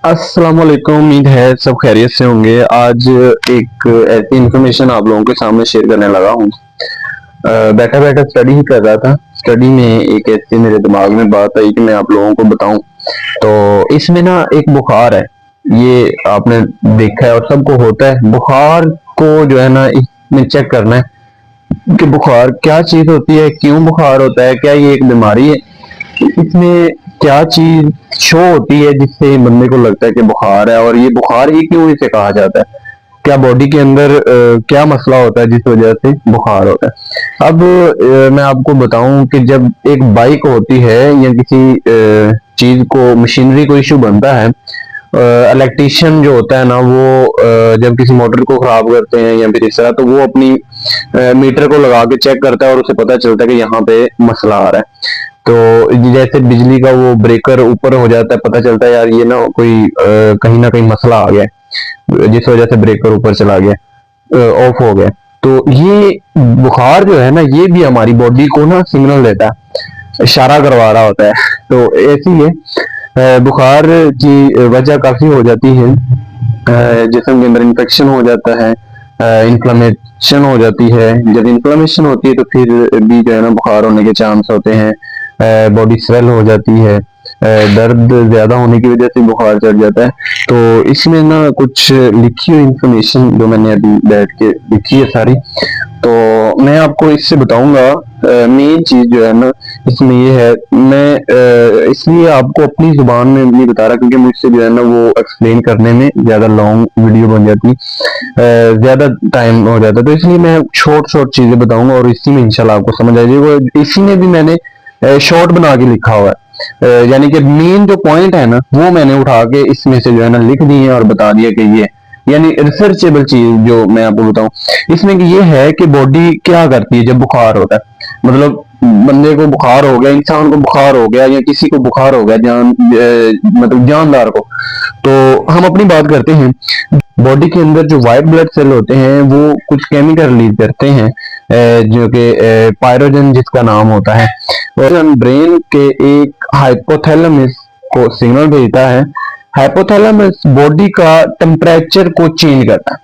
अस्सलाम वालेकुम। उम्मीद है सब खैरियत से होंगे। आज एक ऐसी इंफॉर्मेशन आप लोगों के सामने शेयर करने लगा हूँ। बैठा बैठा स्टडी ही कर रहा था। स्टडी में एक ऐसी मेरे दिमाग में बात आई कि मैं आप लोगों को बताऊं। तो इसमें ना एक बुखार है, ये आपने देखा है और सबको होता है। बुखार को जो है ना इसमें चेक करना है कि बुखार क्या चीज होती है, क्यों बुखार होता है, क्या ये एक बीमारी है, इसमें क्या चीज शो होती है जिससे बंदे को लगता है कि बुखार है, और ये बुखार ही क्यों इसे कहा जाता है, क्या बॉडी के अंदर क्या मसला होता है जिस वजह से बुखार होता है। अब मैं आपको बताऊं कि जब एक बाइक होती है या किसी चीज को, मशीनरी को इश्यू बनता है, इलेक्ट्रिशियन जो होता है ना वो जब किसी मोटर को खराब करते हैं या फिर इस तरह, तो वो अपनी मीटर को लगा के चेक करता है और उसे पता चलता है कि यहाँ पे मसला आ रहा है। तो जैसे बिजली का वो ब्रेकर ऊपर हो जाता है, पता चलता है यार ये ना कोई कहीं ना कहीं मसला आ गया है जिस वजह से ब्रेकर ऊपर चला गया, ऑफ हो गया। तो ये बुखार जो है ना, ये भी हमारी बॉडी को ना सिग्नल देता है, इशारा करवा रहा होता है। तो ऐसी है बुखार की वजह काफी हो जाती है। जिस्म के अंदर इन्फेक्शन हो जाता है, इन्फ्लेमेशन हो जाती है। जब इन्फ्लेमेशन होती है तो फिर भी जो है ना बुखार होने के चांस होते हैं। बॉडी स्वेल हो जाती है, दर्द ज्यादा होने की वजह से बुखार चढ़ जाता है। तो इसमें ना कुछ लिखी हुई इंफॉर्मेशन जो मैंने अभी बैठ के लिखी है सारी, तो मैं आपको इससे बताऊंगा। मेन चीज जो है ना इसमें ये है, मैं इसलिए आपको अपनी जुबान में नहीं बता रहा क्योंकि मुझसे जो है ना वो एक्सप्लेन करने में ज्यादा लॉन्ग वीडियो बन जाती, ज्यादा टाइम हो जाता, तो इसलिए मैं शॉर्ट शॉर्ट चीजें बताऊंगा और इसी में इंशाल्लाह आपको समझ आ जाएगी। इसी में भी मैंने शॉर्ट बना के लिखा हुआ है, यानी कि मेन जो पॉइंट है ना वो मैंने उठा के इसमें से जो है ना लिख दिए और बता दिया कि ये, यानी रिसर्चेबल चीज जो मैं आपको बताऊं इसमें कि ये है कि बॉडी क्या करती है जब बुखार होता है। मतलब बंदे को बुखार हो गया, इंसान को बुखार हो गया या किसी को बुखार हो गया, मतलब जानदार को, तो हम अपनी बात करते हैं। बॉडी के अंदर जो व्हाइट ब्लड सेल होते हैं वो कुछ केमिकल रिलीज करते हैं, जो कि पायरोजन जिसका नाम होता है, और ब्रेन के एक हाइपोथैलेमस को सिग्नल भेजता है। हाइपोथैलेमस बॉडी का टेम्परेचर को चेंज करता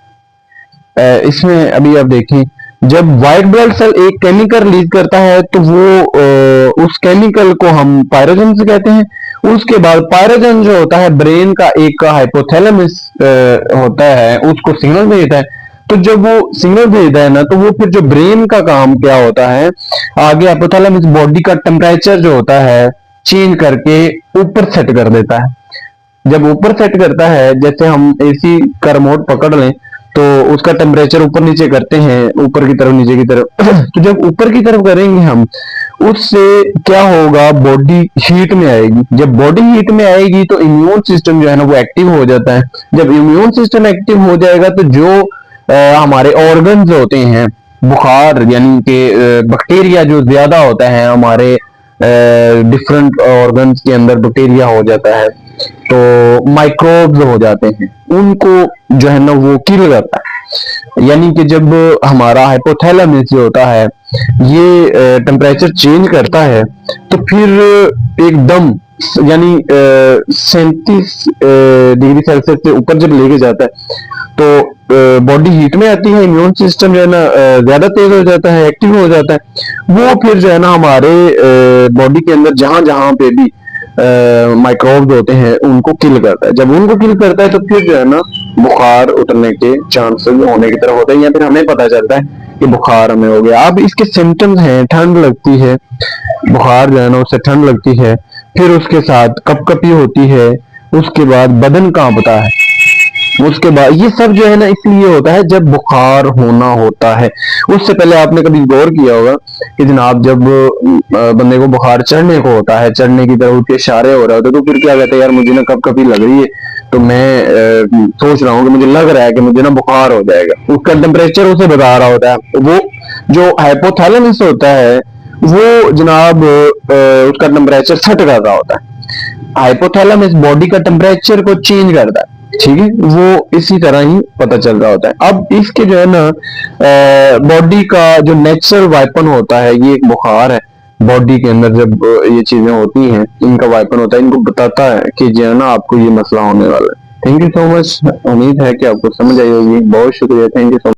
है। इसमें अभी आप देखें, जब व्हाइट ब्लड सेल एक केमिकल रिलीज करता है तो वो उस केमिकल को हम पायरोजन से कहते हैं। उसके बाद पायरोजन जो होता है ब्रेन का एक हाइपोथैलेमस होता है, उसको सिग्नल भेजता है। तो जब वो सिग्नल भेजता है ना, तो वो फिर जो ब्रेन का काम क्या होता है, आगे हाइपोथैलेमस बॉडी का टेम्परेचर जो होता है चेंज करके ऊपर सेट कर देता है। जब ऊपर सेट करता है, जैसे हम एसी का रिमोट पकड़ लें तो उसका टेम्परेचर ऊपर नीचे करते हैं, ऊपर की तरफ नीचे की तरफ तो जब ऊपर की तरफ करेंगे हम, उससे क्या होगा, बॉडी हीट में आएगी। जब बॉडी हीट में आएगी तो इम्यून सिस्टम जो है ना वो एक्टिव हो जाता है। जब इम्यून सिस्टम एक्टिव हो जाएगा तो जो हमारे ऑर्गन्स होते हैं, बुखार यानी कि बैक्टीरिया जो ज्यादा होता है हमारे डिफरेंट ऑर्गन्स के अंदर बैक्टीरिया हो जाता है, तो माइक्रोब्स हो जाते हैं, उनको जो है ना वो किल करता है। यानी कि जब हमारा हाइपोथैलेमस जो होता है ये टेम्परेचर चेंज करता है तो फिर एकदम, यानी 37 डिग्री सेल्सियस से ऊपर जब लेके जाता है तो बॉडी हीट में आती है, इम्यून सिस्टम जो है ना ज्यादा तेज हो जाता है, एक्टिव हो जाता है। वो फिर जो है ना हमारे बॉडी के अंदर जहां जहां पे भी माइक्रोब्स होते हैं उनको किल करता है। जब उनको किल करता है तो फिर जो है ना बुखार उठने के चांसेस होने की तरफ होते हैं, या फिर हमें पता चलता है कि बुखार हमें हो गया। अब इसके सिम्टम्स हैं, ठंड लगती है, बुखार जो है ना उससे ठंड लगती है, फिर उसके साथ कपकपी होती है, उसके बाद बदन कांपता है, उसके बाद ये सब जो है ना इसलिए होता है जब बुखार होना होता है। उससे पहले आपने कभी गौर किया होगा कि जनाब जब बंदे को बुखार चढ़ने को होता है, चढ़ने की तरफ उसके इशारे हो रहे होते तो फिर क्या कहते हैं, यार मुझे ना कभी लग रही है, तो मैं सोच रहा हूँ कि मुझे लग रहा है कि मुझे ना बुखार हो जाएगा। उसका टेम्परेचर उसे बता रहा होता है। वो जो हाइपोथैलेमस होता है वो जनाब उसका टेम्परेचर सेट कर रहा होता है। हाइपोथैलेमस बॉडी का टेम्परेचर को चेंज करता है, ठीक है, वो इसी तरह ही पता चल रहा होता है। अब इसके जो है ना बॉडी का जो नेचुरल वेपन होता है ये एक बुखार है। बॉडी के अंदर जब ये चीजें होती हैं, इनका वाइपन होता है, इनको बताता है कि जो है ना आपको ये मसला होने वाला है। थैंक यू सो मच, उम्मीद है कि आपको समझ आई होगी। बहुत शुक्रिया, थैंक यू सो मच।